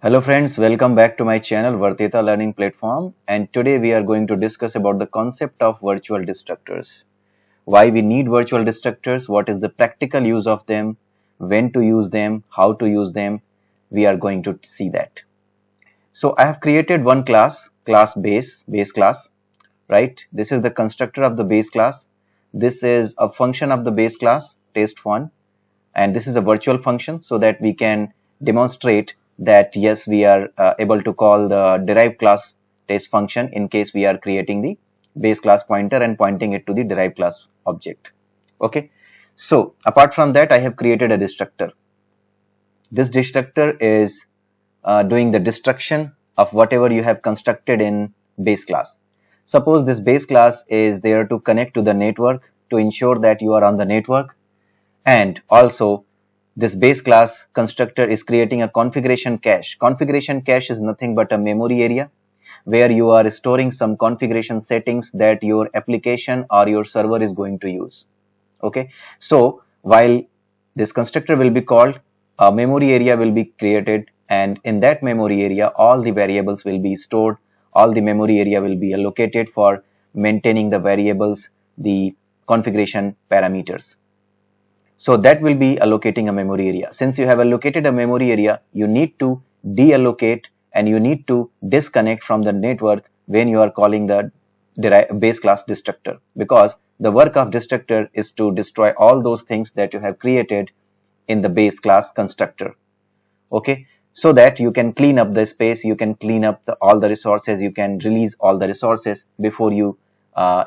Hello friends, welcome back to my channel Varteta Learning Platform, and today we are going to discuss about the concept of virtual destructors. Why we need virtual destructors, what is the practical use of them, when to use them, how to use them, we are going to see that. So I have created one class base class, right? This is the constructor of the base class. This is a function of the base class, test1, and this is a virtual function so that we can demonstrate that yes, we are able to call the derived class test function in case we are creating the base class pointer and pointing it to the derived class object. Okay, so apart from that, I have created a destructor. This destructor is doing the destruction of whatever you have constructed in base class. Suppose this base class is there to connect to the network to ensure that you are on the network, and also this base class constructor is creating a configuration cache. Configuration cache is nothing but a memory area where you are storing some configuration settings that your application or your server is going to use. Okay, so while this constructor will be called, a memory area will be created, and in that memory area all the variables will be stored. All the memory area will be allocated for maintaining the variables, the configuration parameters. So that will be allocating a memory area. Since you have allocated a memory area, you need to deallocate and you need to disconnect from the network when you are calling the base class destructor, because the work of destructor is to destroy all those things that you have created in the base class constructor. Okay, so that you can clean up the space, you can clean up all the resources, you can release all the resources before you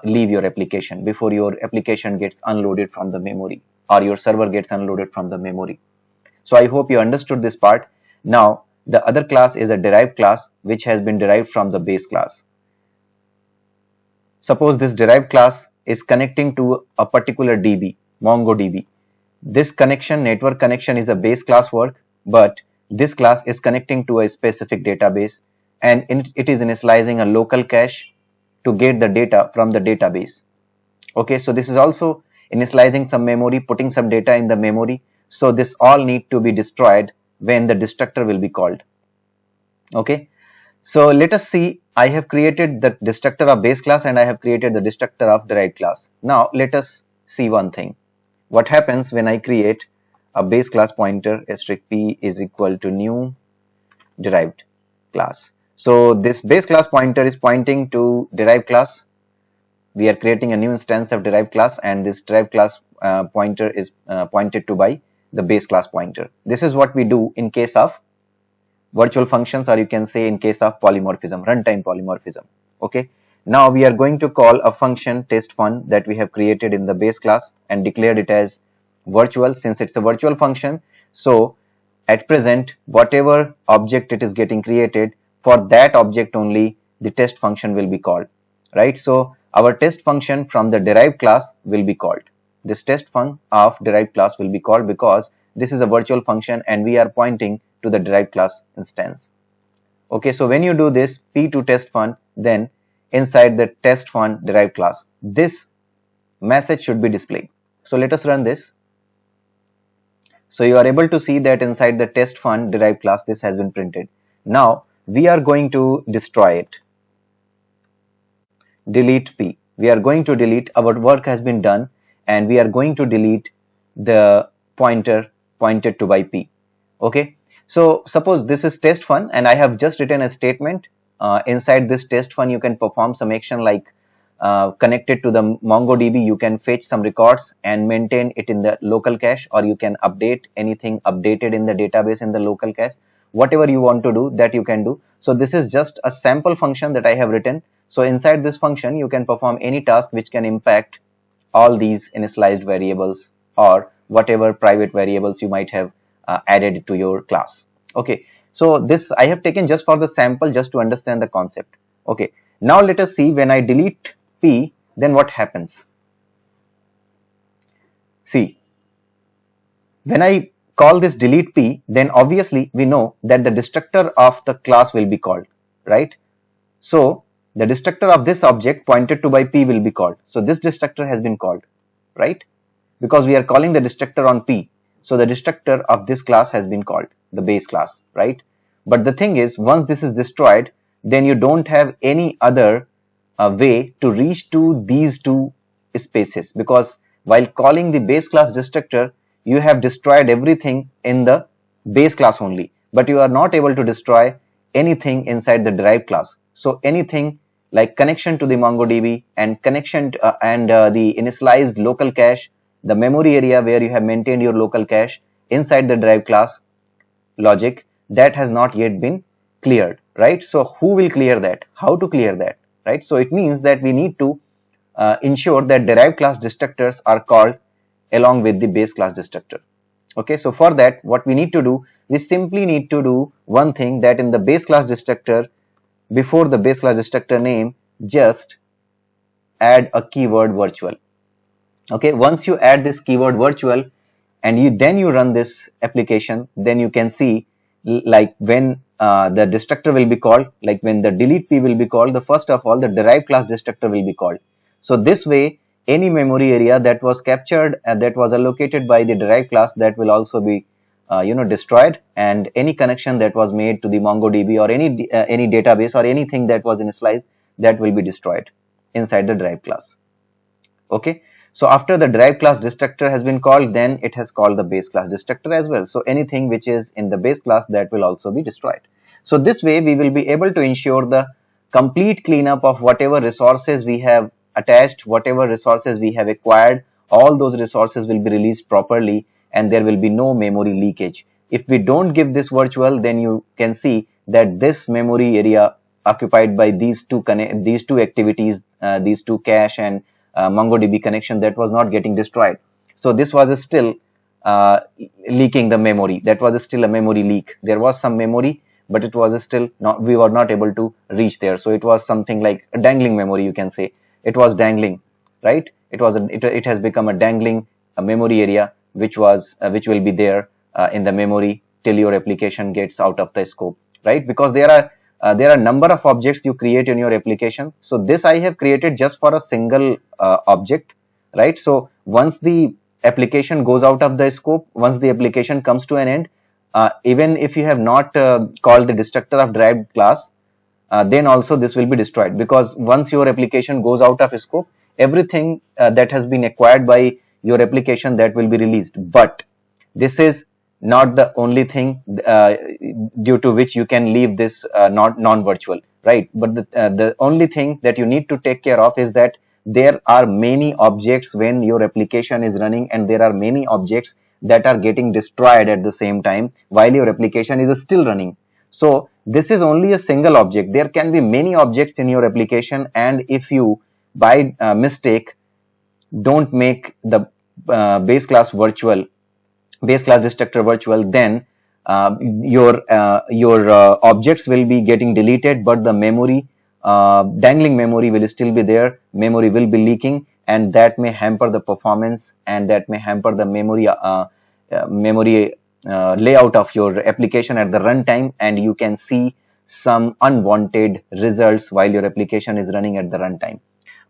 leave your application, before your application gets unloaded from the memory or your server gets unloaded from the memory. So I hope you understood this part. Now the other class is a derived class which has been derived from the base class. Suppose this derived class is connecting to a particular DB, MongoDB. This connection, network connection, is a base class work, but this class is connecting to a specific database, and it is initializing a local cache to get the data from the database. Okay, so this is also initializing some memory, putting some data in the memory. So this all need to be destroyed when the destructor will be called. Okay, so let us see. I have created the destructor of base class and I have created the destructor of derived class. Now let us see one thing. What happens when I create a base class pointer *p is equal to new derived class. So this base class pointer is pointing to derived class. We are creating a new instance of derived class, and this derived class pointer is pointed to by the base class pointer. This is what we do in case of virtual functions, or you can say in case of polymorphism, runtime polymorphism. Okay, now we are going to call a function test1 that we have created in the base class and declared it as virtual. Since it's a virtual function, so at present whatever object it is getting created, for that object only the test function will be called, right? So our test function from the derived class will be called. This test function of derived class will be called because this is a virtual function and we are pointing to the derived class instance. Okay, so when you do this p to test fun, then inside the test fun derived class, this message should be displayed. So let us run this. So you are able to see that inside the test fun derived class, this has been printed. Now we are going to destroy it. Delete p. We are going to delete. Our work has been done and we are going to delete the pointer pointed to by p. Okay, so suppose this is test fun and I have just written a statement. Inside this test fun you can perform some action like connected to the MongoDB, you can fetch some records and maintain it in the local cache, or you can update anything updated in the database in the local cache. Whatever you want to do, that you can do. So this is just a sample function that I have written. So inside this function you can perform any task which can impact all these initialized variables or whatever private variables you might have added to your class. Okay, so this I have taken just for the sample, just to understand the concept. Okay, now let us see when I delete p, then what happens. See, when I call this delete p, then obviously we know that the destructor of the class will be called, right? So the destructor of this object pointed to by p will be called. So this destructor has been called, right? Because we are calling the destructor on p. So the destructor of this class has been called, the base class, right? But the thing is, once this is destroyed, then you don't have any other way to reach to these two spaces, because while calling the base class destructor, you have destroyed everything in the base class only, but you are not able to destroy anything inside the derived class. So anything like connection to the MongoDB and connection to, the initialized local cache, the memory area where you have maintained your local cache inside the derived class logic, that has not yet been cleared, right? So who will clear that? How to clear that, right? So it means that we need to ensure that derived class destructors are called along with the base class destructor. Okay, so for that, what we need to do, we simply need to do one thing, that in the base class destructor, before the base class destructor name, just add a keyword virtual. Okay, once you add this keyword virtual and you run this application, then you can see like when the destructor will be called, like when the delete p will be called, the first of all the derived class destructor will be called. So this way, any memory area that was captured and that was allocated by the derived class, that will also be destroyed, and any connection that was made to the MongoDB or any database or anything that was initialized, that will be destroyed inside the derived class. Okay, so after the derived class destructor has been called, then it has called the base class destructor as well. So anything which is in the base class, that will also be destroyed. So this way we will be able to ensure the complete cleanup of whatever resources we have attached, whatever resources we have acquired, all those resources will be released properly and there will be no memory leakage. If we don't give this virtual, then you can see that this memory area occupied by these two activities, these two cache and MongoDB connection, that was not getting destroyed. So this was still leaking the memory. That was still a memory leak. There was some memory, but it was still not, we were not able to reach there. So it was something like a dangling memory, you can say. It was dangling, right? It has become a dangling memory area, which will be there in the memory till your application gets out of the scope, right? Because there are a number of objects you create in your application. So this I have created just for a single object, right? So once the application goes out of the scope, once the application comes to an end, even if you have not called the destructor of derived class, then also this will be destroyed, because once your application goes out of scope, everything that has been acquired by your application, that will be released. But this is not the only thing due to which you can leave this non-virtual, right? But the only thing that you need to take care of is that there are many objects when your application is running, and there are many objects that are getting destroyed at the same time while your application is still running. So this is only a single object. There can be many objects in your application, and if you by mistake don't make the base class destructor virtual, then your objects will be getting deleted, but the memory, dangling memory, will still be there. Memory will be leaking, and that may hamper the performance, and that may hamper the memory layout of your application at the runtime, and you can see some unwanted results while your application is running at the runtime.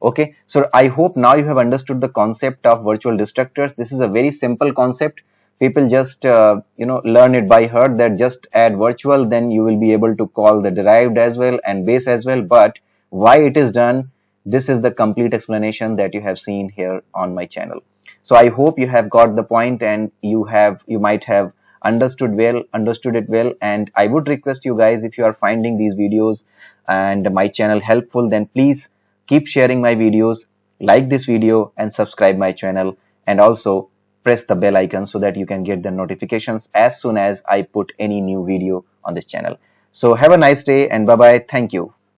Okay, so I hope now you have understood the concept of virtual destructors. This is a very simple concept. People just learn it by heart, that just add virtual, then you will be able to call the derived as well and base as well. But why it is done, this is the complete explanation that you have seen here on my channel. So I hope you have got the point, and you might have understood it well. And I would request you guys, if you are finding these videos and my channel helpful, then please keep sharing my videos, like this video and subscribe my channel, and also press the bell icon so that you can get the notifications as soon as I put any new video on this channel. So have a nice day, and bye bye. Thank you.